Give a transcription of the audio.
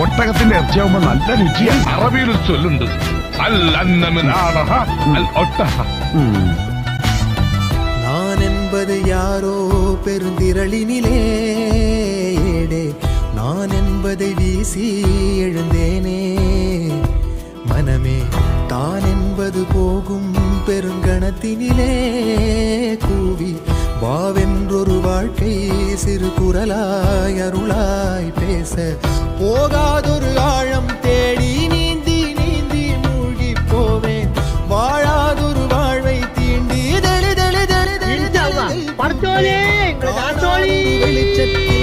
ഒട്ടകത്തിന്റെ ഇറച്ചിയാവുമ്പോ നല്ല രുചിയാണ്. അറബിയിൽ ചൊല്ലുണ്ട് நான் என்பது யாரோ பெருந்திரளினிலே ஏடே, நான் என்பதை வீசி எழுந்தேனே மனமே, தான் என்பது போகும் பெருங்கணத்தினிலே கூவி வாவென்றொரு வாழ்க்கை சிறு குரலாய் அருளாய் பேச, போகாதொரு ஆழம் தேடி நீந்தி நீந்தி மூழ்கி போவேன், வாழாதொரு வாழ்வை தீண்டி வெளிச்சத்தில்